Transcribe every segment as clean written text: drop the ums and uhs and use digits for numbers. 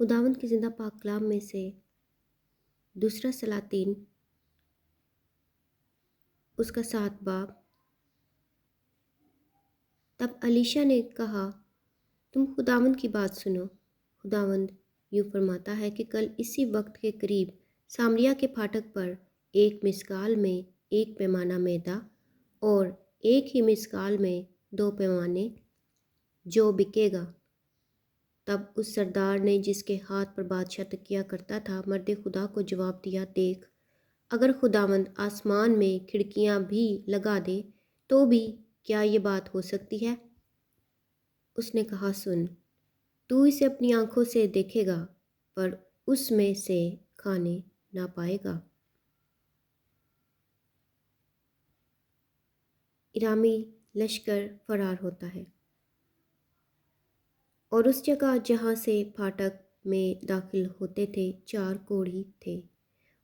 खुदावंद के ज़िंदा पाक कलाम में से दूसरा सलातीन उसका 7 बाब। तब अलीशा ने कहा, तुम खुदावंद की बात सुनो। खुदावंद यूँ फरमाता है कि कल इसी वक्त के करीब सामरिया के फाटक पर एक मिस्काल में एक पैमाना मैदा और एक ही मिस्काल में 2 पैमाने जो बिकेगा। तब उस सरदार ने जिसके हाथ पर बादशाह तकिया करता था मर्द खुदा को जवाब दिया, देख, अगर खुदावंद आसमान में खिड़कियां भी लगा दे तो भी क्या ये बात हो सकती है? उसने कहा, सुन, तू इसे अपनी आंखों से देखेगा पर उसमें से खाने ना पाएगा। इरामी लश्कर फरार होता है और उस जगह जहाँ से फाटक में दाखिल होते थे 4 कोढ़ी थे।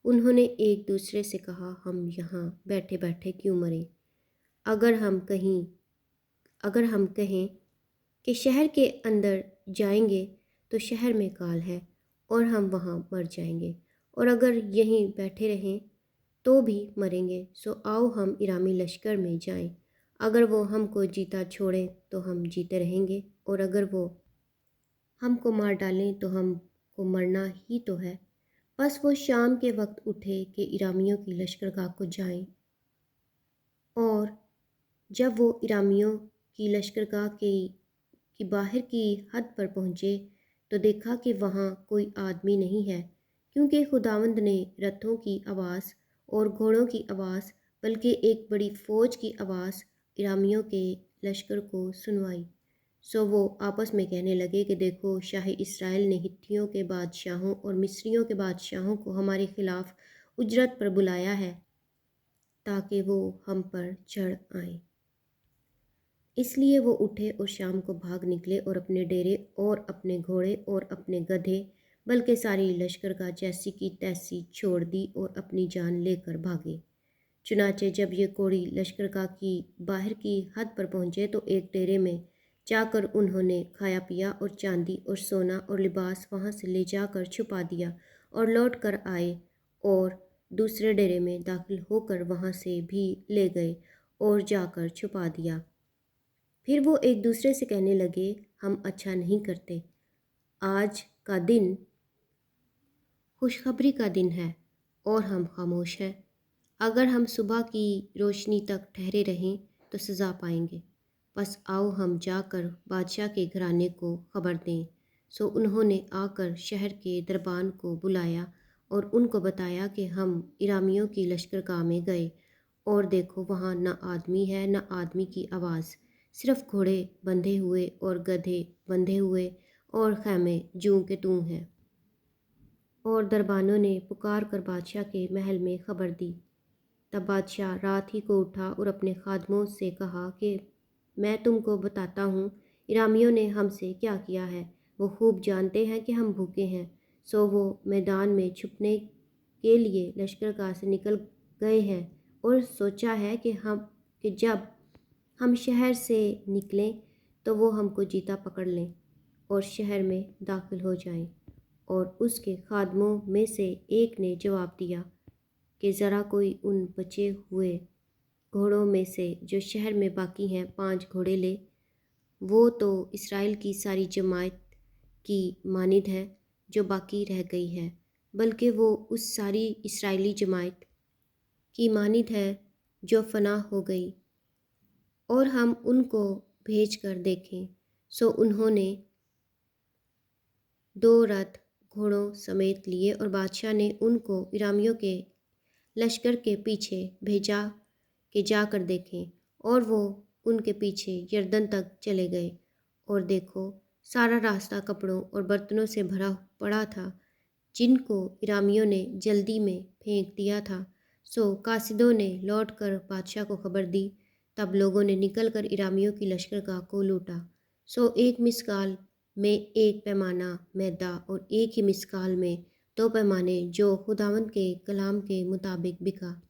उन्होंने एक दूसरे से कहा, हम यहाँ बैठे बैठे क्यों मरें? अगर हम कहें कि शहर के अंदर जाएंगे तो शहर में काल है और हम वहाँ मर जाएंगे, और अगर यहीं बैठे रहें तो भी मरेंगे। सो आओ हम इरामी लश्कर में जाएं। अगर वो हमको जीता छोड़ें तो हम जीते रहेंगे, और अगर वो हमको मार डालें तो हमको मरना ही तो है। बस वो शाम के वक्त उठे कि इरामियों की लश्करगाह को जाएं, और जब वो इरामियों की लश्करगाह की बाहर की हद पर पहुँचे तो देखा कि वहाँ कोई आदमी नहीं है, क्योंकि खुदावंद ने रथों की आवाज़ और घोड़ों की आवाज़ बल्कि एक बड़ी फ़ौज की आवाज़ इरामियों के लश्कर को सुनवाई। सो वो आपस में कहने लगे कि देखो, शाही इसराइल ने हित्तियों के बादशाहों और मिस्रियों के बादशाहों को हमारे खिलाफ उजरत पर बुलाया है ताकि वो हम पर चढ़ आएं। इसलिए वो उठे और शाम को भाग निकले और अपने डेरे और अपने घोड़े और अपने गधे बल्कि सारी लश्कर का जैसी की तैसी छोड़ दी और अपनी जान लेकर भागे। चुनाचे जब ये कोड़ी लश्करगाह की बाहर की हद पर पहुँचे तो एक डेरे में जाकर उन्होंने खाया पिया और चांदी और सोना और लिबास वहाँ से ले जाकर छुपा दिया, और लौट कर आए और दूसरे डेरे में दाखिल होकर वहाँ से भी ले गए और जाकर छुपा दिया। फिर वो एक दूसरे से कहने लगे, हम अच्छा नहीं करते। आज का दिन खुशखबरी का दिन है और हम खामोश हैं। अगर हम सुबह की रोशनी तक ठहरे रहें तो सज़ा पाएंगे। बस आओ हम जाकर बादशाह के घराने को खबर दें। सो उन्होंने आकर शहर के दरबान को बुलाया और उनको बताया कि हम इरामियों की लश्करगाह में गए, और देखो वहाँ न आदमी है न आदमी की आवाज़, सिर्फ घोड़े बंधे हुए और गधे बंधे हुए और खैमे जूं के तूं हैं। और दरबानों ने पुकार कर बादशाह के महल में खबर दी। तब बादशाह रात ही को उठा और अपने खादमों से कहा कि मैं तुमको बताता हूँ इरामियों ने हमसे क्या किया है। वो खूब जानते हैं कि हम भूखे हैं। सो वो मैदान में छुपने के लिए लश्करगाह से निकल गए हैं और सोचा है कि जब हम शहर से निकलें तो वो हमको जीता पकड़ लें और शहर में दाखिल हो जाएं। और उसके खादमों में से एक ने जवाब दिया कि ज़रा कोई उन बचे हुए घोड़ों में से जो शहर में बाकी हैं 5 घोड़े ले। वो तो इसराइल की सारी जमात की मानिद है जो बाकी रह गई है, बल्कि वो उस सारी इसराइली जमात की मानिद है जो फना हो गई, और हम उनको भेज कर देखें। सो उन्होंने 2 रथ घोड़ों समेत लिए और बादशाह ने उनको इरामियों के लश्कर के पीछे भेजा कि जाकर देखें, और वो उनके पीछे यरदन तक चले गए। और देखो, सारा रास्ता कपड़ों और बर्तनों से भरा पड़ा था जिनको इरामियों ने जल्दी में फेंक दिया था। सो कासिदों ने लौटकर बादशाह को खबर दी। तब लोगों ने निकलकर इरामियों की लश्करगाह को लूटा। सो एक मिसकाल में एक पैमाना मैदा और एक ही मिसकाल में 2 पैमाने जो खुदावंद के कलाम के मुताबिक बिका।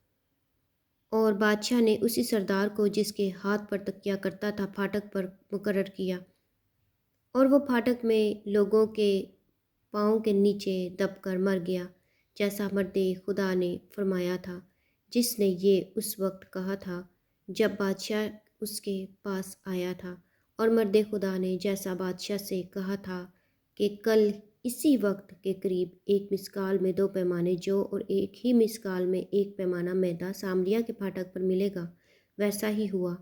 और बादशाह ने उसी सरदार को जिसके हाथ पर तकिया करता था फाटक पर मुकर्रर किया, और वो फाटक में लोगों के پاؤں کے نیچے دب کر مر گیا، جیسا مرد خدا نے فرمایا تھا، جس نے یہ اس وقت کہا تھا جب بادشاہ اس کے پاس آیا تھا۔ اور مرد خدا نے جیسا بادشاہ سے کہا تھا کہ کل اسی وقت کے قریب ایک مسکال میں 2 پیمانے جو اور ایک ہی مسکال میں 1 پیمانہ میدا سامریا کے پھاٹک پر ملے گا، ویسا ہی ہوا۔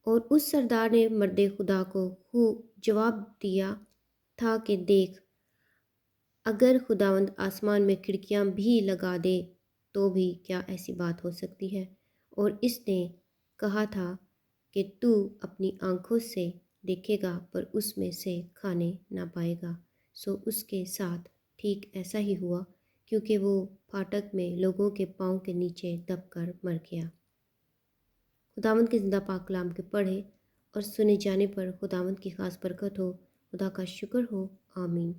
اور اس سردار نے مرد خدا کو خوب جواب دیا تھا کہ دیکھ، اگر خداوند آسمان میں کھڑکیاں بھی لگا دے تو بھی کیا ایسی بات ہو سکتی ہے؟ اور اس نے کہا تھا کہ تو اپنی آنکھوں سے دیکھے گا پر اس میں سے کھانے نہ پائے گا۔ سو اس کے ساتھ ٹھیک ایسا ہی ہوا، کیونکہ وہ پھاٹک میں لوگوں کے پاؤں کے نیچے دب کر مر گیا۔ خداوند کے زندہ پاک کلام کے پڑھے اور سنے جانے پر خداوند کی خاص برکت ہو۔ خدا کا شکر ہو، آمین۔